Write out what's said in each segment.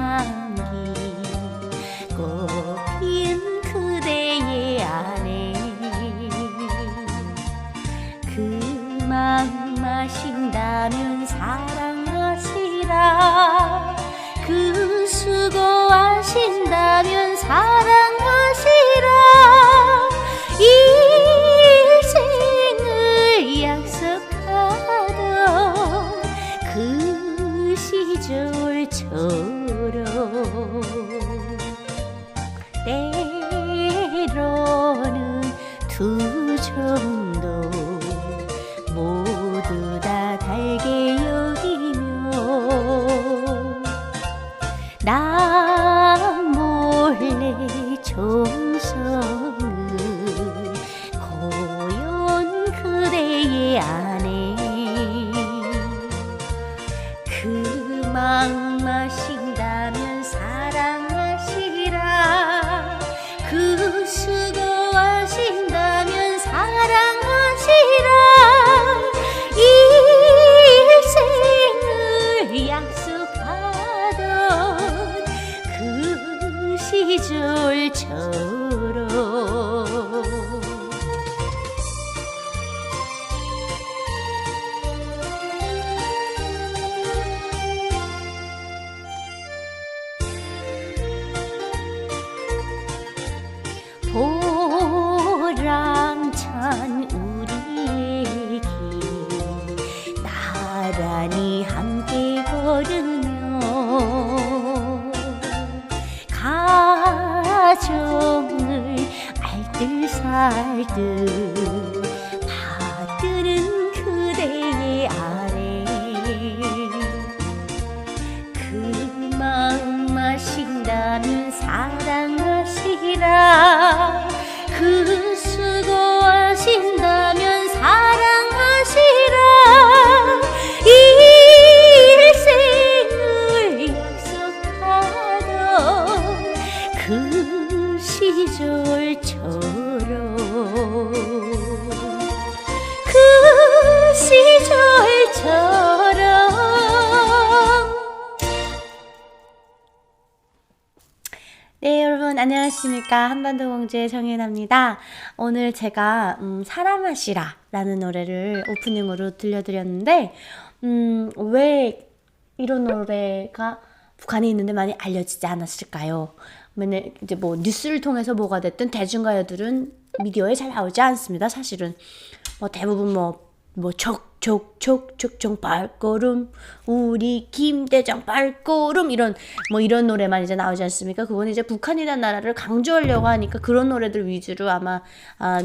향기 꽃핀 그대의 안에 그 마음 마신다면 사랑하시라 그 수고하신다면 사랑하시라 일생을 약속하던 그 시절처럼 때로는 두 정도 모두 다 달게 여기며 나 몰래 정성을 고연 그대의 안에 그 마음 마신다면 사랑하시라 그 수고하신다면 사랑하시라 일생을 약속하던 그 시절처럼 보람찬 우리의 길 나란히 함께 걸으며 가정을 알뜰살뜰 받드는 그대의 아래 그 마음 마신다면 사랑하시라 그 수고하신다면 사랑하시라 일생을 약속하던 그 시절처럼 그 시절처럼 네, 여러분 안녕하십니까. 한반도 공주의 정혜나입니다. 오늘 제가 사랑하시라 라는 노래를 오프닝으로 들려드렸는데 왜 이런 노래가 북한에 있는데 많이 알려지지 않았을까요? 맨날 이제 뭐 뉴스를 통해서 뭐가 됐든 대중가요들은 미디어에 잘 나오지 않습니다. 사실은 뭐 대부분 촉촉촉촉 발걸음 우리 김대장 발걸음 이런 노래만 이제 나오지 않습니까? 그건 이제 북한이라는 나라를 강조하려고 하니까 그런 노래들 위주로 아마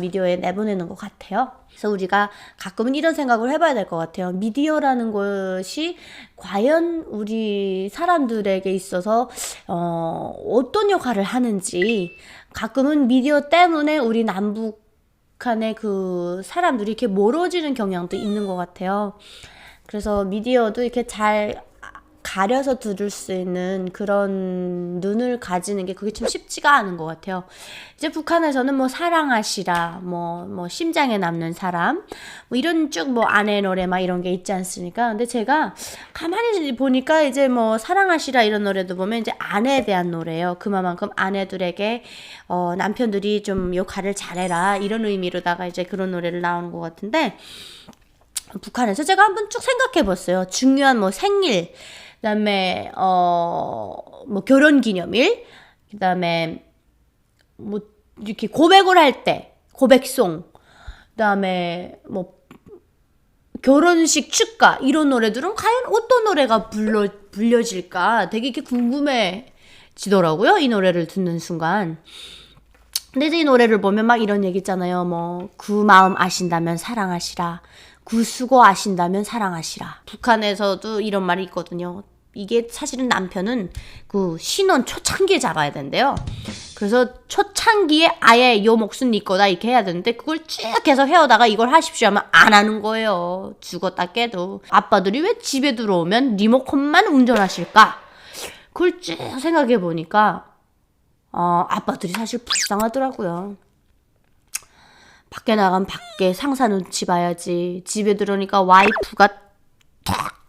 미디어에 내보내는 것 같아요. 그래서 우리가 가끔은 이런 생각을 해봐야 될 것 같아요. 미디어라는 것이 과연 우리 사람들에게 있어서 어떤 역할을 하는지 가끔은 미디어 때문에 우리 남북한의 그 사람들이 이렇게 멀어지는 경향도 있는 것 같아요. 그래서 미디어도 이렇게 잘 가려서 들을 수 있는 그런 눈을 가지는 게 그게 좀 쉽지가 않은 것 같아요. 이제 북한에서는 뭐 사랑하시라, 뭐 심장에 남는 사람, 뭐 이런 쭉 뭐 아내 노래 막 이런 게 있지 않습니까? 근데 제가 가만히 보니까 이제 뭐 사랑하시라 이런 노래도 보면 이제 아내에 대한 노래예요. 그만큼 아내들에게 남편들이 좀 역할을 잘해라 이런 의미로다가 이제 그런 노래를 나오는 것 같은데 북한에서 제가 한번 쭉 생각해 봤어요. 중요한 뭐 생일, 그다음에 뭐 결혼 기념일, 그다음에 뭐 이렇게 고백을 할 때 고백송, 그다음에 뭐 결혼식 축가 이런 노래들은 과연 어떤 노래가 불려질까 되게 이렇게 궁금해지더라고요. 이 노래를 듣는 순간. 근데 이제 이 노래를 보면 막 이런 얘기 있잖아요. 뭐 그 마음 아신다면 사랑하시라. 그 수고 아신다면 사랑하시라. 북한에서도 이런 말이 있거든요. 이게 사실은 남편은 그 신혼 초창기에 잡아야 된대요. 그래서 초창기에 아예 요 몫은 네 거다 이렇게 해야 되는데 그걸 쭉 해서 해오다가 이걸 하십시오 하면 안 하는 거예요. 죽었다 깨도. 아빠들이 왜 집에 들어오면 리모컨만 운전하실까? 그걸 쭉 생각해 보니까 아빠들이 사실 불쌍하더라고요. 밖에 나가면 밖에 상사 눈치 봐야지. 집에 들어오니까 와이프가 탁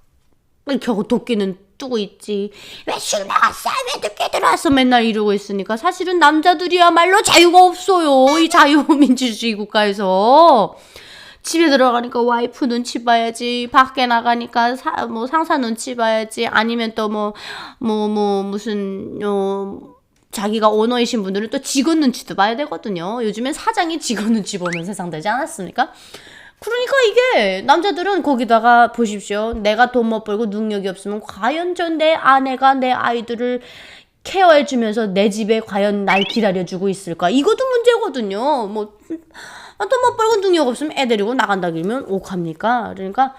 이렇게 하고 도끼는 묻두고 있지. 왜 술 나갔어? 왜 늦게 들어왔어? 맨날 이러고 있으니까 사실은 남자들이야말로 자유가 없어요. 이 자유민주주의 국가에서. 집에 들어가니까 와이프 눈치 봐야지, 밖에 나가니까 상사 눈치 봐야지, 아니면 또 무슨 자기가 오너이신 분들은 또 직원 눈치도 봐야 되거든요. 요즘엔 사장이 직원 눈치 보는 세상 되지 않았습니까? 그러니까 이게 남자들은 거기다가 보십시오. 내가 돈 못 벌고 능력이 없으면 과연 내 아내가 내 아이들을 케어해주면서 내 집에 과연 날 기다려주고 있을까? 이것도 문제거든요. 돈 못 벌고 능력 없으면 애 데리고 나간다 그러면 옥합니까? 그러니까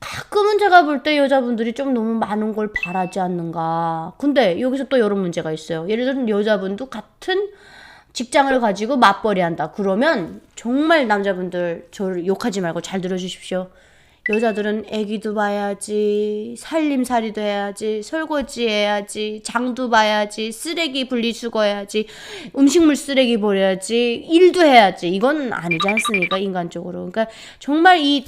가끔은 제가 볼 때 여자분들이 좀 너무 많은 걸 바라지 않는가. 근데 여기서 또 이런 문제가 있어요. 예를 들면 여자분도 같은 직장을 가지고 맞벌이 한다. 그러면 정말 남자분들 저를 욕하지 말고 잘 들어주십시오. 여자들은 애기도 봐야지, 살림살이도 해야지, 설거지 해야지, 장도 봐야지, 쓰레기 분리수거해야지, 음식물 쓰레기 버려야지, 일도 해야지. 이건 아니지 않습니까? 인간적으로. 그러니까 정말 이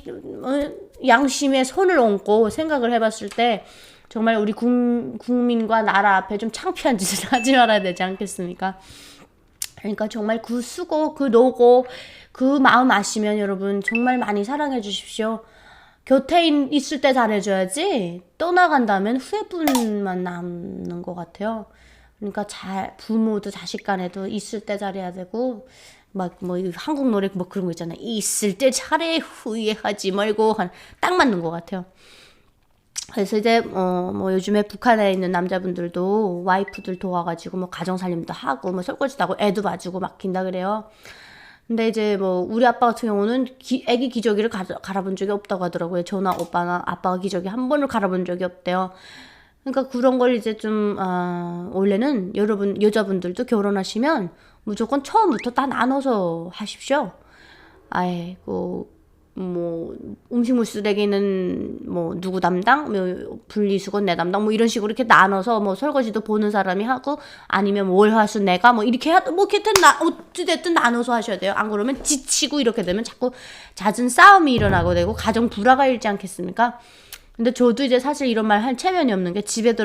양심에 손을 얹고 생각을 해봤을 때 정말 우리 국민과 나라 앞에 좀 창피한 짓을 하지 말아야 되지 않겠습니까? 그러니까 정말 그 수고, 그 노고, 그 마음 아시면 여러분 정말 많이 사랑해 주십시오. 곁에 있을 때 잘해줘야지 떠나간다면 후회뿐만 남는 것 같아요. 그러니까 부모도 자식 간에도 있을 때 잘해야 되고 한국 노래 그런 거 있잖아요. 있을 때 잘해 후회하지 말고 딱 맞는 것 같아요. 그래서 이제 요즘에 북한에 있는 남자분들도 와이프들 도와가지고 가정살림도 하고 설거지도 하고 애도 봐주고 맡긴다 그래요. 근데 이제 우리 아빠 같은 경우는 애기 기저귀를 갈아본 적이 없다고 하더라고요. 저나 오빠나 아빠가 기저귀 한 번을 갈아본 적이 없대요. 그러니까 그런 걸 이제 좀 원래는 여자분들도 결혼하시면 무조건 처음부터 다 나눠서 하십시오. 음식물 쓰레기는 누구 담당, 분리수거 내 담당, 이런 식으로 이렇게 나눠서 설거지도 보는 사람이 하고, 아니면 월화수 내가 이렇게 어찌됐든 나눠서 하셔야 돼요. 안 그러면 지치고 이렇게 되면 자꾸 잦은 싸움이 일어나고 되고 가정 불화가 일지 않겠습니까? 근데 저도 이제 사실 이런 말 할 체면이 없는 게 집에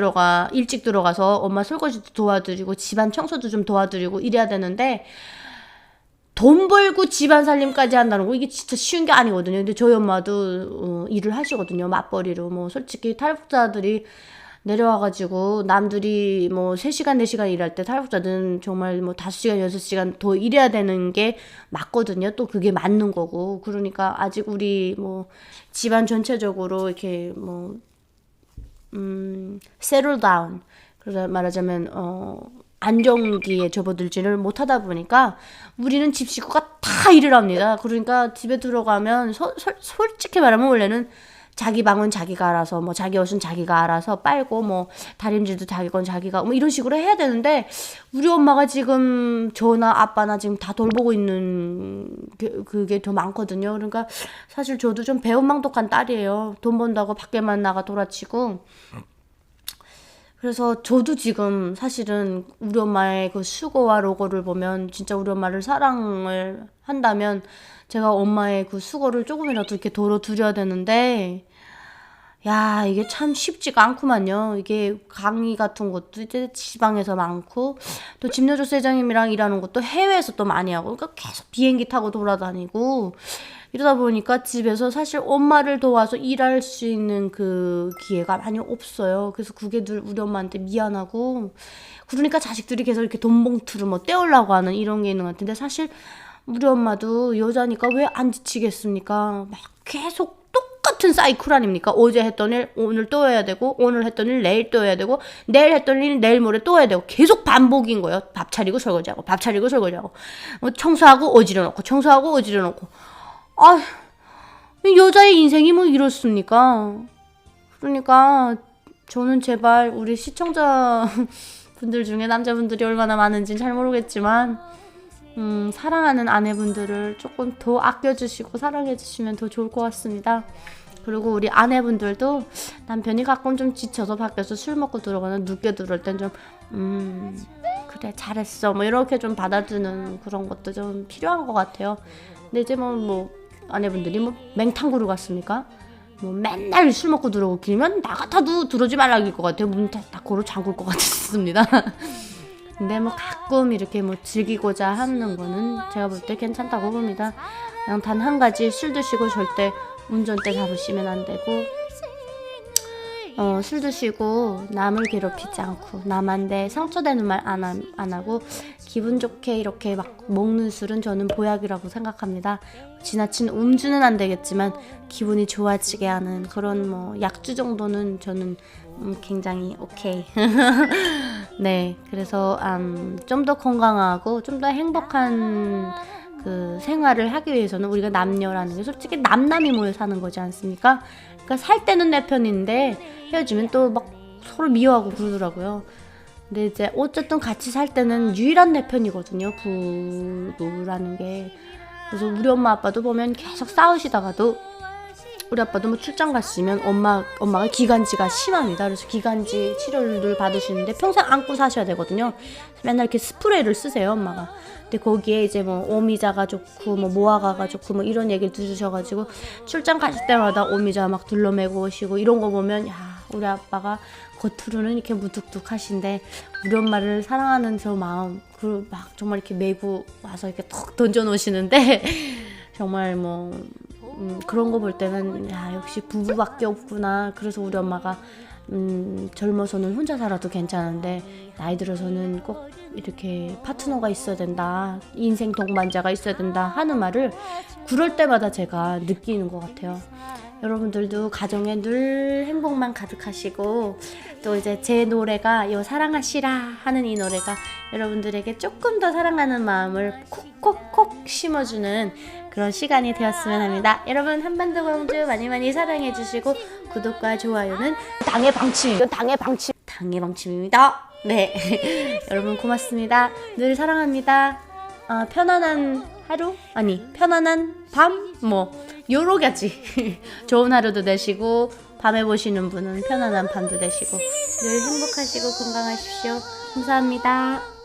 일찍 들어가서 엄마 설거지도 도와드리고 집안 청소도 좀 도와드리고 이래야 되는데, 돈 벌고 집안 살림까지 한다는 거 이게 진짜 쉬운 게 아니거든요. 근데 저희 엄마도 일을 하시거든요. 맞벌이로. 솔직히 탈북자들이 내려와가지고 남들이 3시간 4시간 일할 때 탈북자들은 정말 5시간 6시간 더 일해야 되는 게 맞거든요. 또 그게 맞는 거고. 그러니까 아직 우리 집안 전체적으로 이렇게 settle down, 그래서 말하자면 안정기에 접어들지를 못하다 보니까 우리는 집 식구가 다 일을 합니다. 그러니까 집에 들어가면 솔직히 말하면 원래는 자기 방은 자기가 알아서 자기 옷은 자기가 알아서 빨고 다림질도 자기 건 자기가 이런 식으로 해야 되는데, 우리 엄마가 지금 저나 아빠나 지금 다 돌보고 있는 그게 더 많거든요. 그러니까 사실 저도 좀 배은망덕한 딸이에요. 돈 번다고 밖에만 나가 돌아치고. 그래서 저도 지금 사실은 우리 엄마의 그 수고와 노고를 보면 진짜 우리 엄마를 사랑을 한다면 제가 엄마의 그 수고를 조금이라도 이렇게 덜어드려야 되는데, 이게 참 쉽지가 않구만요. 이게 강의 같은 것도 이제 지방에서 많고, 또 집여조수 회장님이랑 일하는 것도 해외에서 또 많이 하고, 그러니까 계속 비행기 타고 돌아다니고 이러다 보니까 집에서 사실 엄마를 도와서 일할 수 있는 그 기회가 많이 없어요. 그래서 그게 늘 우리 엄마한테 미안하고, 그러니까 자식들이 계속 이렇게 돈 봉투를 떼우려고 하는 이런 게 있는 것 같은데, 사실 우리 엄마도 여자니까 왜 안 지치겠습니까? 계속 똑같은 사이클 아닙니까? 어제 했던 일 오늘 또 해야 되고, 오늘 했던 일 내일 또 해야 되고, 내일 했던 일 내일 모레 또 해야 되고, 계속 반복인 거예요. 밥 차리고 설거지하고, 밥 차리고 설거지하고, 청소하고 어지러 놓고, 청소하고 어지러 놓고. 여자의 인생이 이렇습니까? 그러니까 저는 제발 우리 시청자분들 중에 남자분들이 얼마나 많은지는 잘 모르겠지만 사랑하는 아내분들을 조금 더 아껴주시고 사랑해주시면 더 좋을 것 같습니다. 그리고 우리 아내분들도 남편이 가끔 좀 지쳐서 밖에서 술 먹고 들어가면 늦게 들어올 땐 좀 그래 잘했어 이렇게 좀 받아주는 그런 것도 좀 필요한 것 같아요. 근데 이제 아내분들이 맹탕구를 갔습니까? 뭐 맨날 술 먹고 들어오고 길면 나 같아도 들어오지 말라길 것 같아요. 문 딱 고로 잠글 것 같습니다. 근데 뭐 가끔 이렇게 뭐 즐기고자 하는 거는 제가 볼 때 괜찮다고 봅니다. 그냥 단 한 가지, 술 드시고 절대 운전대 잡으시면 안 되고, 술 드시고 남을 괴롭히지 않고 남한테 상처되는 말 안 하고 기분 좋게 이렇게 막 먹는 술은 저는 보약이라고 생각합니다. 지나친 음주는 안 되겠지만 기분이 좋아지게 하는 그런 뭐 약주 정도는 저는 굉장히 오케이. 네, 그래서 좀 더 건강하고 좀 더 행복한 그 생활을 하기 위해서는 우리가 남녀라는 게 솔직히 남남이 모여 사는 거지 않습니까? 그러니까 살 때는 내 편인데 헤어지면 또 막 서로 미워하고 그러더라고요. 근데 이제 어쨌든 같이 살 때는 유일한 내 편이거든요, 부부라는 게. 그래서 우리 엄마 아빠도 보면 계속 싸우시다가도 우리 아빠도 뭐 출장 갔으면 엄마가 기관지가 심합니다. 그래서 기관지 치료를 늘 받으시는데 평생 안고 사셔야 되거든요. 맨날 이렇게 스프레이를 쓰세요, 엄마가. 근데 거기에 이제 뭐 오미자가 좋고 뭐 모아가가 좋고 뭐 이런 얘기를 들으셔가지고 출장 가실 때마다 오미자 막 둘러매고 오시고 이런 거 보면 야, 우리 아빠가 겉으로는 이렇게 무뚝뚝하신데 우리 엄마를 사랑하는 저 마음 그 막 정말 이렇게 메고 와서 이렇게 턱 던져 놓으시는데 정말 뭐 그런 거 볼 때는 야, 역시 부부밖에 없구나. 그래서 우리 엄마가 젊어서는 혼자 살아도 괜찮은데 나이 들어서는 꼭 이렇게 파트너가 있어야 된다, 인생 동반자가 있어야 된다 하는 말을 그럴 때마다 제가 느끼는 것 같아요. 여러분들도 가정에 늘 행복만 가득하시고 또 이제 제 노래가 요 사랑하시라 하는 이 노래가 여러분들에게 조금 더 사랑하는 마음을 콕콕콕 심어주는 그런 시간이 되었으면 합니다. 여러분 한반도 공주 많이 많이 사랑해 주시고 구독과 좋아요는 당의 방침입니다. 네. 여러분 고맙습니다. 늘 사랑합니다. 편안한 하루? 아니 편안한 밤? 뭐 요러 가지. 좋은 하루도 되시고 밤에 보시는 분은 편안한 밤도 되시고 늘 행복하시고 건강하십시오. 감사합니다.